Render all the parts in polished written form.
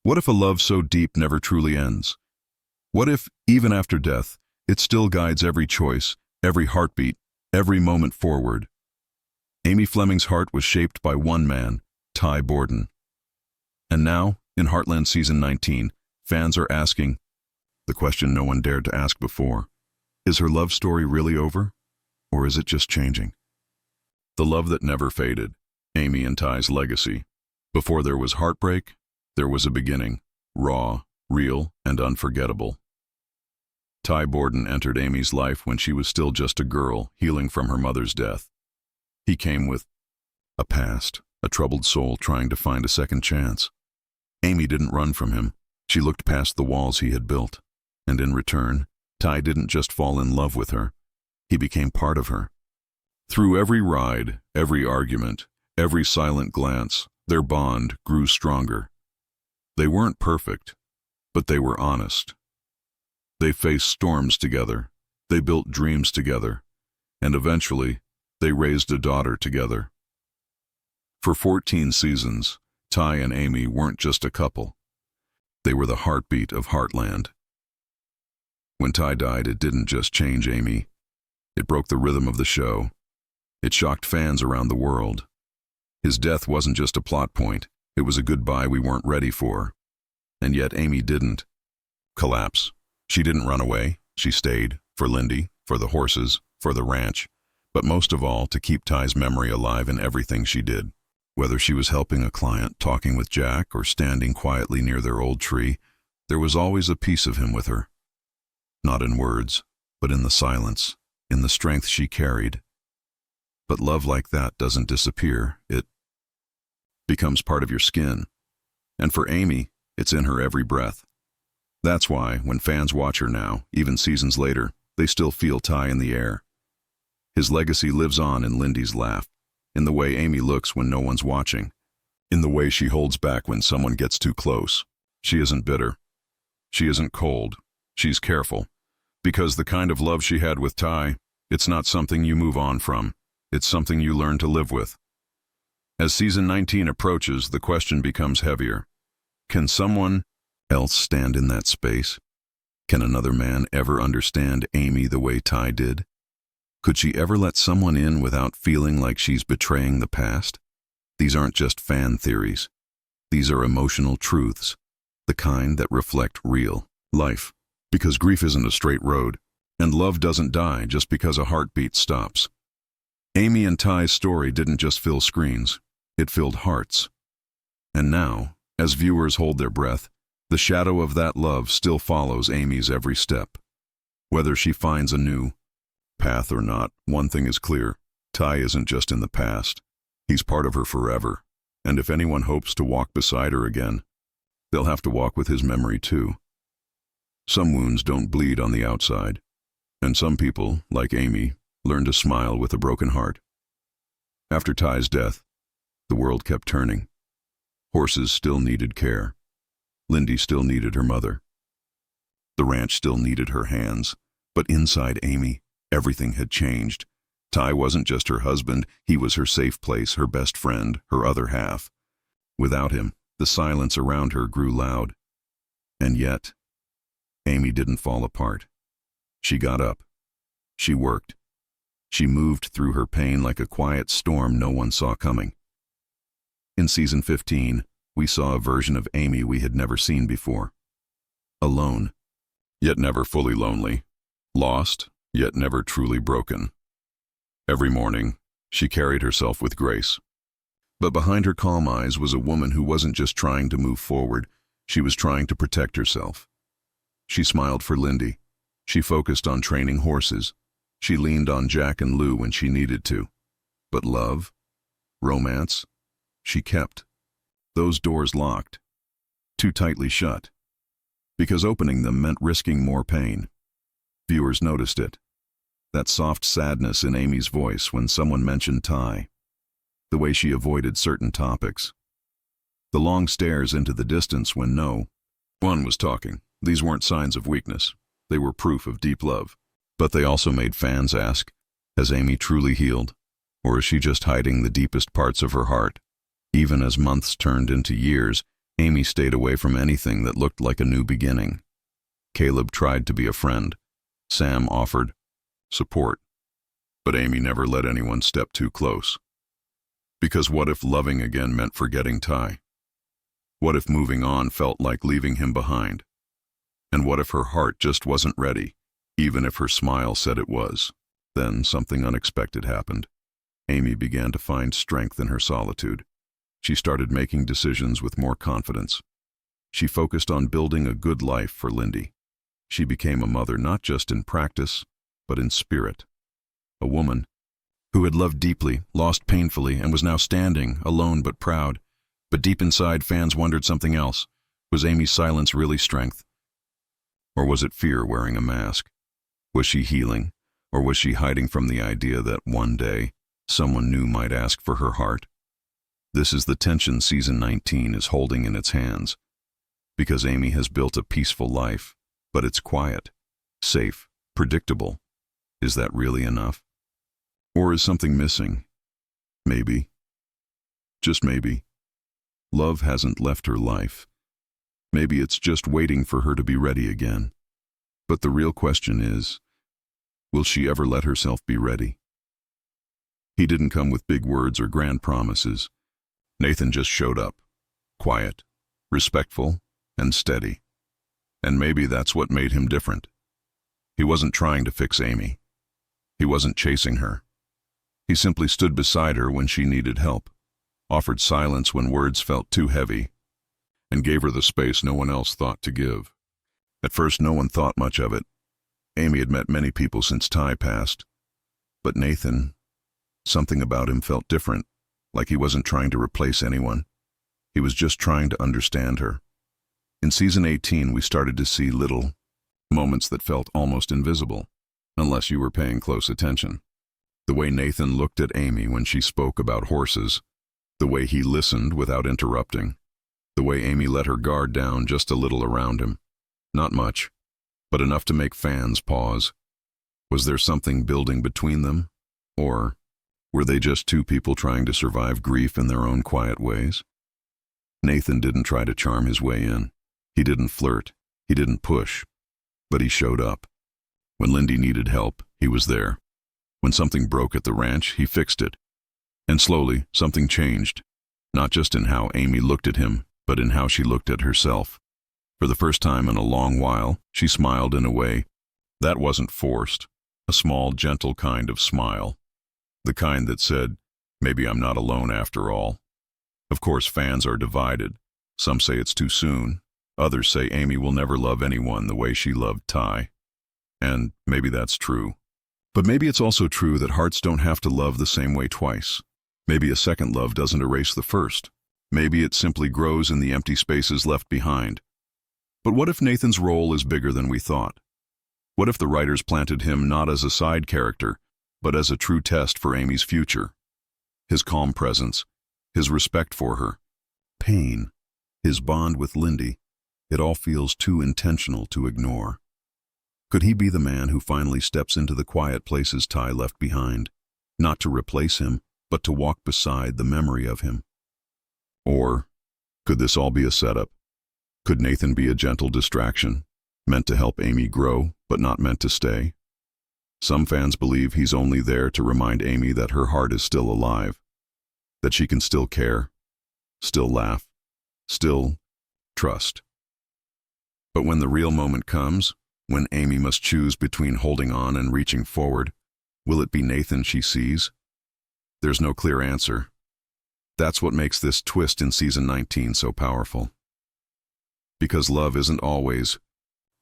What if a love so deep never truly ends? What if, even after death, it still guides every choice, every heartbeat, every moment forward? Amy Fleming's heart was shaped by one man, Ty Borden. And now, in Heartland Season 19, fans are asking the question no one dared to ask before. Is her love story really over? Or is it just changing? The love that never faded, Amy and Ty's legacy. Before there was heartbreak, there was a beginning, raw, real, and unforgettable. Ty Borden entered Amy's life when she was still just a girl, healing from her mother's death. He came with a past, a troubled soul trying to find a second chance. Amy didn't run from him. She looked past the walls he had built. And in return, Ty didn't just fall in love with her. He became part of her. Through every ride, every argument, every silent glance, their bond grew stronger. They weren't perfect, but they were honest. They faced storms together. They built dreams together. And eventually, they raised a daughter together. For 14 seasons, Ty and Amy weren't just a couple. They were the heartbeat of Heartland. When Ty died, it didn't just change Amy. It broke the rhythm of the show. It shocked fans around the world. His death wasn't just a plot point. It was a goodbye we weren't ready for. And yet Amy didn't collapse. She didn't run away. She stayed, for Lindy, for the horses, for the ranch, but most of all to keep Ty's memory alive in everything she did. Whether she was helping a client, talking with Jack, or standing quietly near their old tree, there was always a piece of him with her. Not in words, but in the silence, in the strength she carried. But love like that doesn't disappear. It becomes part of your skin. And for Amy, it's in her every breath. That's why, when fans watch her now, even seasons later, they still feel Ty in the air. His legacy lives on in Lindy's laugh, in the way Amy looks when no one's watching, in the way she holds back when someone gets too close. She isn't bitter. She isn't cold. She's careful. Because the kind of love she had with Ty, it's not something you move on from. It's something you learn to live with. As season 19 approaches, the question becomes heavier. Can someone else stand in that space? Can another man ever understand Amy the way Ty did? Could she ever let someone in without feeling like she's betraying the past? These aren't just fan theories. These are emotional truths, the kind that reflect real life. Because grief isn't a straight road, and love doesn't die just because a heartbeat stops. Amy and Ty's story didn't just fill screens, it filled hearts. And now, as viewers hold their breath, the shadow of that love still follows Amy's every step. Whether she finds a new path or not, one thing is clear: Ty isn't just in the past. He's part of her forever. And if anyone hopes to walk beside her again, they'll have to walk with his memory too. Some wounds don't bleed on the outside, and some people, like Amy, learn to smile with a broken heart. After Ty's death, the world kept turning. Horses still needed care. Lindy still needed her mother. The ranch still needed her hands. But inside Amy, everything had changed. Ty wasn't just her husband, he was her safe place, her best friend, her other half. Without him, the silence around her grew loud. And yet, Amy didn't fall apart. She got up. She worked. She moved through her pain like a quiet storm no one saw coming. In season 15, we saw a version of Amy we had never seen before. Alone, yet never fully lonely. Lost, yet never truly broken. Every morning, she carried herself with grace. But behind her calm eyes was a woman who wasn't just trying to move forward, she was trying to protect herself. She smiled for Lindy. She focused on training horses. She leaned on Jack and Lou when she needed to. But love, romance, she kept. Those doors locked, too tightly shut, because opening them meant risking more pain. Viewers noticed it. That soft sadness in Amy's voice when someone mentioned Ty. The way she avoided certain topics. The long stares into the distance when no one was talking. These weren't signs of weakness. They were proof of deep love. But they also made fans ask, has Amy truly healed? Or is she just hiding the deepest parts of her heart? Even as months turned into years, Amy stayed away from anything that looked like a new beginning. Caleb tried to be a friend. Sam offered support. But Amy never let anyone step too close. Because what if loving again meant forgetting Ty? What if moving on felt like leaving him behind? And what if her heart just wasn't ready, even if her smile said it was? Then something unexpected happened. Amy began to find strength in her solitude. She started making decisions with more confidence. She focused on building a good life for Lindy. She became a mother not just in practice, but in spirit. A woman who had loved deeply, lost painfully, and was now standing, alone but proud. But deep inside, fans wondered something else. Was Amy's silence really strength? Or was it fear wearing a mask? Was she healing, or was she hiding from the idea that one day someone new might ask for her heart? This is the tension season 19 is holding in its hands. Because Amy has built a peaceful life, but it's quiet, safe, predictable. Is that really enough? Or is something missing? Maybe. Just maybe. Love hasn't left her life. Maybe it's just waiting for her to be ready again. But the real question is, will she ever let herself be ready? He didn't come with big words or grand promises. Nathan just showed up, quiet, respectful, and steady. And maybe that's what made him different. He wasn't trying to fix Amy. He wasn't chasing her. He simply stood beside her when she needed help, offered silence when words felt too heavy, and gave her the space no one else thought to give. At first, no one thought much of it. Amy had met many people since Ty passed. But Nathan, something about him felt different, like he wasn't trying to replace anyone. He was just trying to understand her. In season 18, we started to see little moments that felt almost invisible, unless you were paying close attention. The way Nathan looked at Amy when she spoke about horses, the way he listened without interrupting, the way Amy let her guard down just a little around him. Not much, but enough to make fans pause. Was there something building between them? Or were they just two people trying to survive grief in their own quiet ways? Nathan didn't try to charm his way in. He didn't flirt. He didn't push. But he showed up. When Lindy needed help, he was there. When something broke at the ranch, he fixed it. And slowly, something changed. Not just in how Amy looked at him, but in how she looked at herself. For the first time in a long while, she smiled in a way that wasn't forced. A small, gentle kind of smile. The kind that said, maybe I'm not alone after all. Of course, fans are divided. Some say it's too soon. Others say Amy will never love anyone the way she loved Ty. And maybe that's true. But maybe it's also true that hearts don't have to love the same way twice. Maybe a second love doesn't erase the first. Maybe it simply grows in the empty spaces left behind. But what if Nathan's role is bigger than we thought? What if the writers planted him not as a side character, but as a true test for Amy's future? His calm presence, his respect for her, pain, his bond with Lindy, it all feels too intentional to ignore. Could he be the man who finally steps into the quiet places Ty left behind, not to replace him, but to walk beside the memory of him? Or could this all be a setup? Could Nathan be a gentle distraction, meant to help Amy grow, but not meant to stay? Some fans believe he's only there to remind Amy that her heart is still alive, that she can still care, still laugh, still trust. But when the real moment comes, when Amy must choose between holding on and reaching forward, will it be Nathan she sees? There's no clear answer. That's what makes this twist in season 19 so powerful. Because love isn't always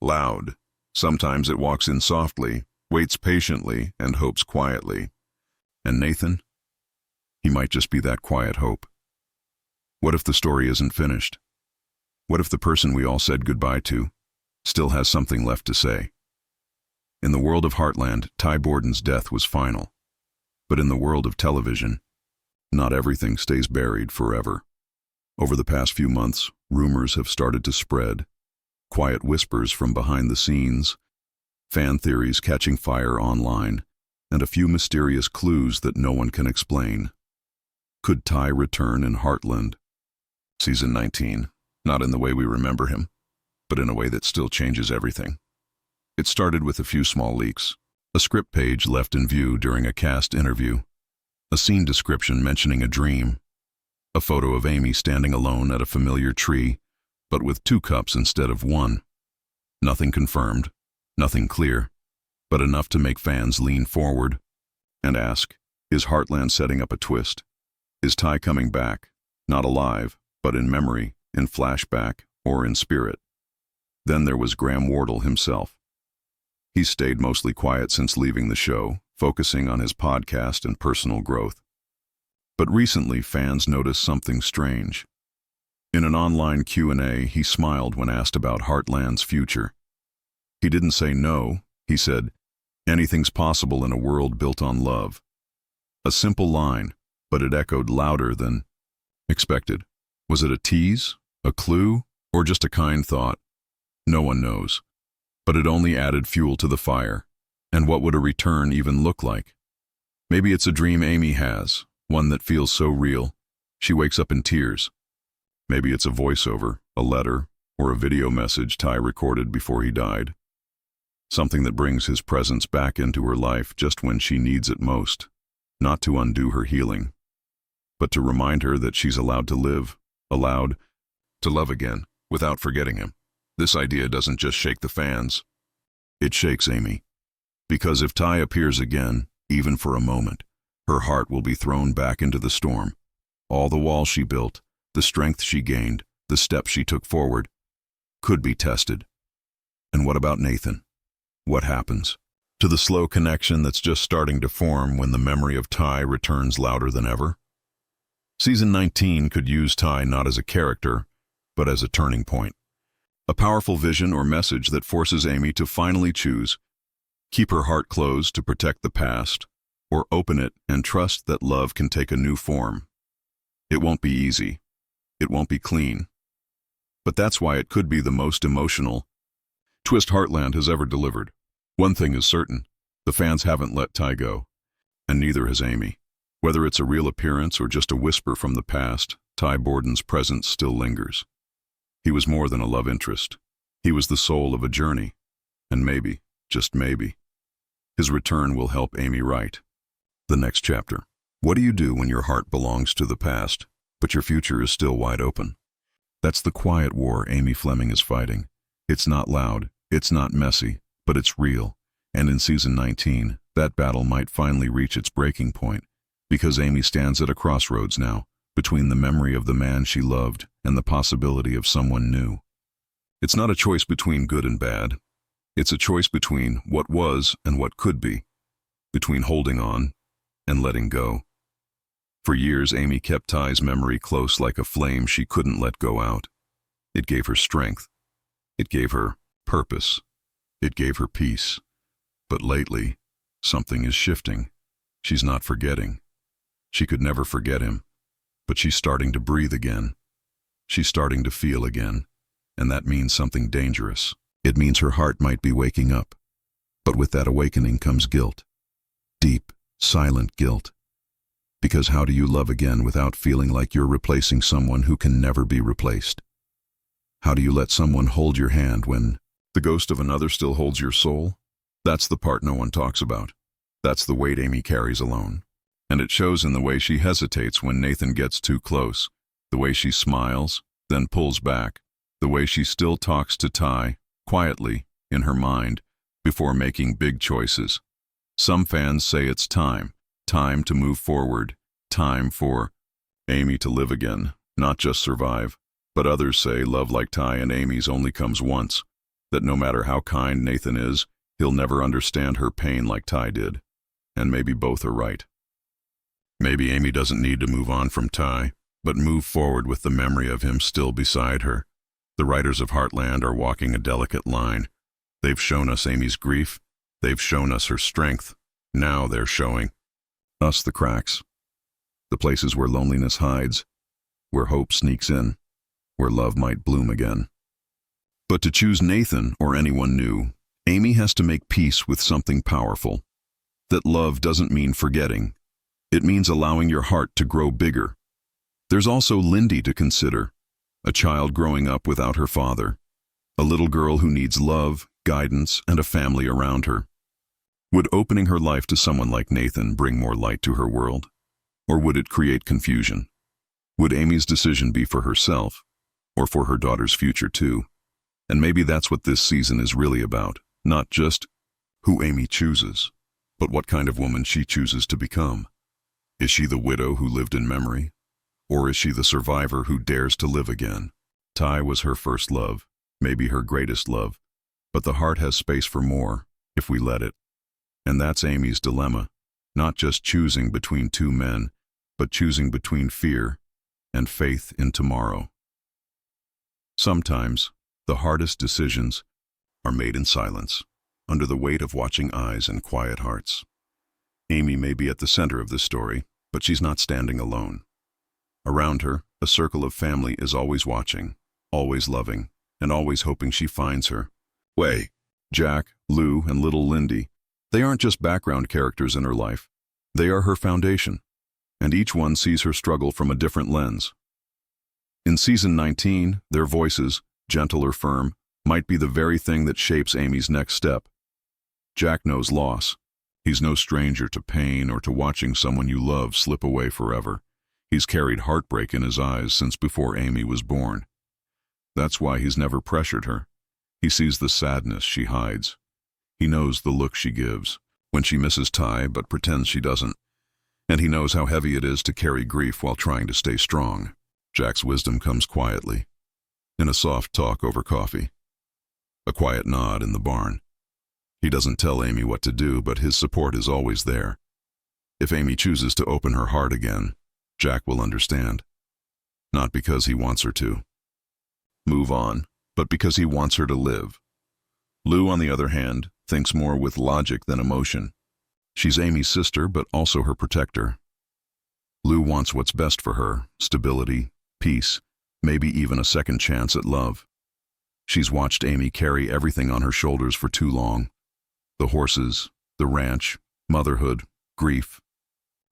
loud. Sometimes it walks in softly, waits patiently, and hopes quietly. And Nathan? He might just be that quiet hope. What if the story isn't finished? What if the person we all said goodbye to still has something left to say? In the world of Heartland, Ty Borden's death was final. But in the world of television, not everything stays buried forever. Over the past few months, rumors have started to spread. Quiet whispers from behind the scenes, fan theories catching fire online, and a few mysterious clues that no one can explain. Could Ty return in Heartland? Season 19. Not in the way we remember him, but in a way that still changes everything. It started with a few small leaks. A script page left in view during a cast interview. A scene description mentioning a dream. A photo of Amy standing alone at a familiar tree, but with 2 cups instead of 1. Nothing confirmed, nothing clear, but enough to make fans lean forward and ask, is Heartland setting up a twist? Is Ty coming back, not alive, but in memory, in flashback, or in spirit? Then there was Graham Wardle himself. He stayed mostly quiet since leaving the show, focusing on his podcast and personal growth. But recently fans noticed something strange. In an online Q&A, he smiled when asked about Heartland's future. He didn't say no, he said, anything's possible in a world built on love. A simple line, but it echoed louder than expected. Was it a tease, a clue, or just a kind thought? No one knows. But it only added fuel to the fire. And what would a return even look like? Maybe it's a dream Amy has, one that feels so real, she wakes up in tears. Maybe it's a voiceover, a letter, or a video message Ty recorded before he died. Something that brings his presence back into her life just when she needs it most. Not to undo her healing, but to remind her that she's allowed to live, allowed to love again, without forgetting him. This idea doesn't just shake the fans. It shakes Amy. Because if Ty appears again, even for a moment, her heart will be thrown back into the storm. All the walls she built, the strength she gained, the steps she took forward, could be tested. And what about Nathan? What happens to the slow connection that's just starting to form when the memory of Ty returns louder than ever? Season 19 could use Ty not as a character, but as a turning point. A powerful vision or message that forces Amy to finally choose, keep her heart closed to protect the past, or open it and trust that love can take a new form. It won't be easy. It won't be clean. But that's why it could be the most emotional twist Heartland has ever delivered. One thing is certain, the fans haven't let Ty go, and neither has Amy. Whether it's a real appearance or just a whisper from the past, Ty Borden's presence still lingers. He was more than a love interest. He was the soul of a journey, and maybe, just maybe, his return will help Amy write the next chapter. What do you do when your heart belongs to the past, but your future is still wide open? That's the quiet war Amy Fleming is fighting. It's not loud, it's not messy, but it's real. And in season 19, that battle might finally reach its breaking point, because Amy stands at a crossroads now, between the memory of the man she loved and the possibility of someone new. It's not a choice between good and bad. It's a choice between what was and what could be, between holding on and letting go. For years, Amy kept Ty's memory close like a flame she couldn't let go out. It gave her strength. It gave her purpose. It gave her peace. But lately, something is shifting. She's not forgetting. She could never forget him. But she's starting to breathe again. She's starting to feel again. And that means something dangerous. It means her heart might be waking up. But with that awakening comes guilt. Deep, silent guilt. Because how do you love again without feeling like you're replacing someone who can never be replaced? How do you let someone hold your hand when the ghost of another still holds your soul? That's the part no one talks about. That's the weight Amy carries alone. And it shows in the way she hesitates when Nathan gets too close, the way she smiles, then pulls back, the way she still talks to Ty, quietly, in her mind, before making big choices. Some fans say it's time to move forward, time for Amy to live again, not just survive. But others say love like Ty and Amy's only comes once, that no matter how kind Nathan is, he'll never understand her pain like Ty did. And maybe both are right. Maybe Amy doesn't need to move on from Ty, but move forward with the memory of him still beside her. The writers of Heartland are walking a delicate line. They've shown us Amy's grief. They've shown us her strength. Now they're showing us the cracks. The places where loneliness hides, where hope sneaks in, where love might bloom again. But to choose Nathan or anyone new, Amy has to make peace with something powerful. That love doesn't mean forgetting. It means allowing your heart to grow bigger. There's also Lindy to consider. a child growing up without her father, a little girl who needs love, guidance, and a family around her. Would opening her life to someone like Nathan bring more light to her world? Or would it create confusion? Would Amy's decision be for herself, or for her daughter's future too? And maybe that's what this season is really about, not just who Amy chooses, but what kind of woman she chooses to become. Is she the widow who lived in memory? Or is she the survivor who dares to live again? Ty was her first love, maybe her greatest love, but the heart has space for more, if we let it. And that's Amy's dilemma, not just choosing between two men, but choosing between fear and faith in tomorrow. Sometimes, the hardest decisions are made in silence, under the weight of watching eyes and quiet hearts. Amy may be at the center of this story, but she's not standing alone. Around her, a circle of family is always watching, always loving, and always hoping she finds her way. Jack, Lou, and little Lindy, they aren't just background characters in her life. They are her foundation, and each one sees her struggle from a different lens. In season 19, their voices, gentle or firm, might be the very thing that shapes Amy's next step. Jack knows loss. He's no stranger to pain or to watching someone you love slip away forever. He's carried heartbreak in his eyes since before Amy was born. That's why he's never pressured her. He sees the sadness she hides. He knows the look she gives when she misses Ty but pretends she doesn't. And he knows how heavy it is to carry grief while trying to stay strong. Jack's wisdom comes quietly, in a soft talk over coffee, a quiet nod in the barn. He doesn't tell Amy what to do, but his support is always there. If Amy chooses to open her heart again, Jack will understand. Not because he wants her to move on, but because he wants her to live. Lou, on the other hand, thinks more with logic than emotion. She's Amy's sister, but also her protector. Lou wants what's best for her: stability, peace, maybe even a second chance at love. She's watched Amy carry everything on her shoulders for too long. The horses, the ranch, motherhood, grief,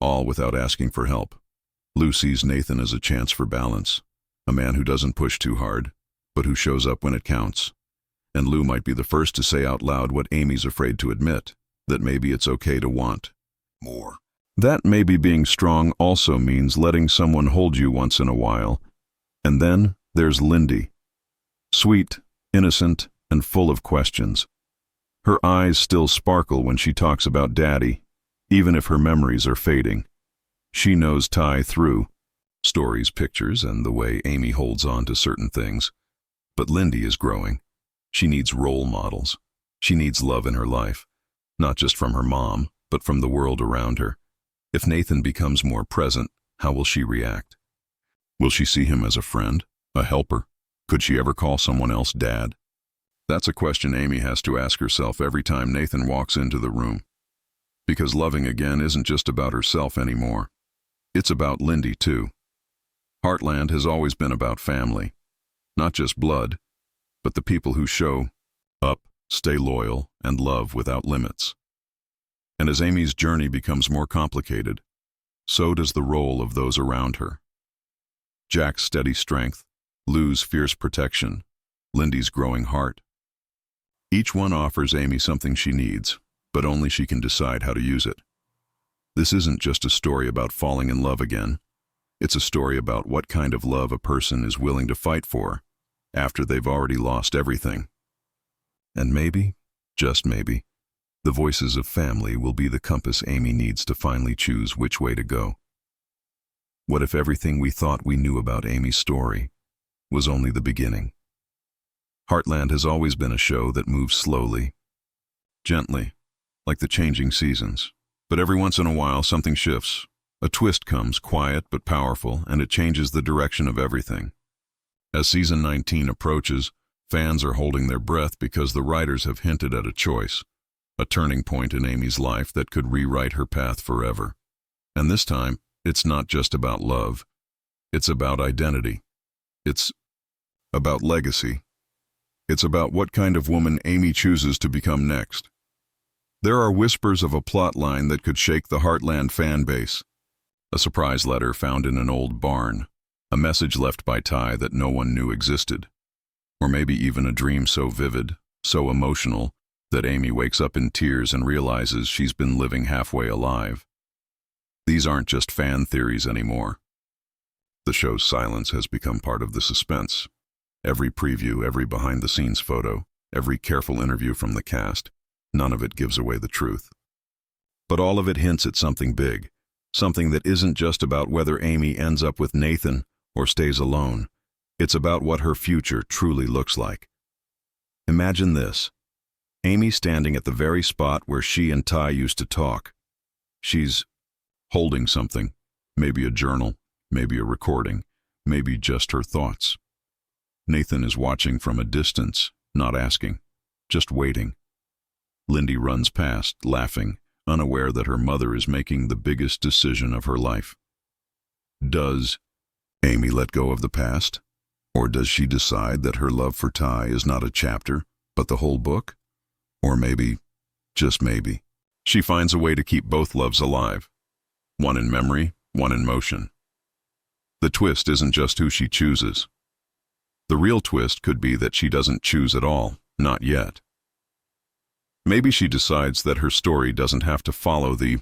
all without asking for help. Lou sees Nathan as a chance for balance, a man who doesn't push too hard, but who shows up when it counts. And Lou might be the first to say out loud what Amy's afraid to admit, that maybe it's okay to want more. That maybe being strong also means letting someone hold you once in a while. And then there's Lindy. Sweet, innocent, and full of questions. Her eyes still sparkle when she talks about Daddy, even if her memories are fading. She knows Ty through stories, pictures, and the way Amy holds on to certain things. But Lindy is growing. She needs role models. She needs love in her life, not just from her mom, but from the world around her. If Nathan becomes more present, how will she react? Will she see him as a friend, a helper? Could she ever call someone else Dad? That's a question Amy has to ask herself every time Nathan walks into the room. Because loving again isn't just about herself anymore. It's about Lindy too. Heartland has always been about family. Not just blood, but the people who show up, stay loyal, and love without limits. And as Amy's journey becomes more complicated, so does the role of those around her. Jack's steady strength, Lou's fierce protection, Lindy's growing heart. Each one offers Amy something she needs, but only she can decide how to use it. This isn't just a story about falling in love again. It's a story about what kind of love a person is willing to fight for after they've already lost everything. And maybe, just maybe, the voices of family will be the compass Amy needs to finally choose which way to go. What if everything we thought we knew about Amy's story was only the beginning? Heartland has always been a show that moves slowly, gently, like the changing seasons. But every once in a while something shifts. A twist comes, quiet but powerful, and it changes the direction of everything. As season 19 approaches, fans are holding their breath because the writers have hinted at a choice, a turning point in Amy's life that could rewrite her path forever. And this time, it's not just about love. It's about identity. It's about legacy. It's about what kind of woman Amy chooses to become next. There are whispers of a plot line that could shake the Heartland fan base. A surprise letter found in an old barn. A message left by Ty that no one knew existed. Or maybe even a dream so vivid, so emotional, that Amy wakes up in tears and realizes she's been living halfway alive. These aren't just fan theories anymore. The show's silence has become part of the suspense. Every preview, every behind-the-scenes photo, every careful interview from the cast, none of it gives away the truth. But all of it hints at something big, something that isn't just about whether Amy ends up with Nathan or stays alone. It's about what her future truly looks like. Imagine this. Amy standing at the very spot where she and Ty used to talk. She's holding something, maybe a journal, maybe a recording, maybe just her thoughts. Nathan is watching from a distance, not asking, just waiting. Lindy runs past, laughing, unaware that her mother is making the biggest decision of her life. Does Amy let go of the past? Or does she decide that her love for Ty is not a chapter, but the whole book? Or maybe, just maybe, she finds a way to keep both loves alive. One in memory, one in motion. The twist isn't just who she chooses. The real twist could be that she doesn't choose at all, not yet. Maybe she decides that her story doesn't have to follow the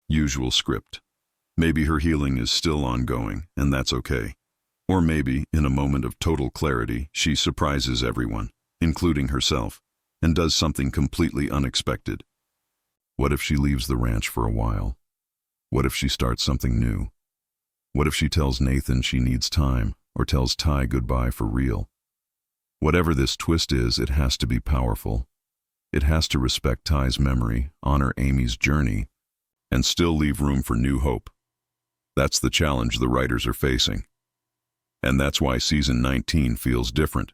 usual script. Maybe her healing is still ongoing, and that's okay. Or maybe, in a moment of total clarity, she surprises everyone, including herself, and does something completely unexpected. What if she leaves the ranch for a while? What if she starts something new? What if she tells Nathan she needs time, or tells Ty goodbye for real? Whatever this twist is, it has to be powerful. It has to respect Ty's memory, honor Amy's journey, and still leave room for new hope. That's the challenge the writers are facing. And that's why season 19 feels different.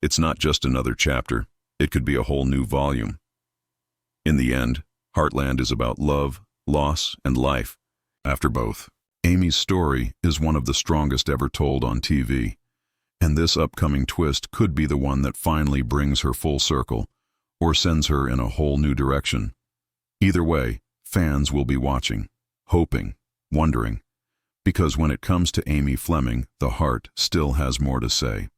It's not just another chapter, it could be a whole new volume. In the end, Heartland is about love, loss, and life. After both, Amy's story is one of the strongest ever told on TV, and this upcoming twist could be the one that finally brings her full circle, or sends her in a whole new direction. Either way, fans will be watching, hoping, wondering, because when it comes to Amy Fleming, the heart still has more to say.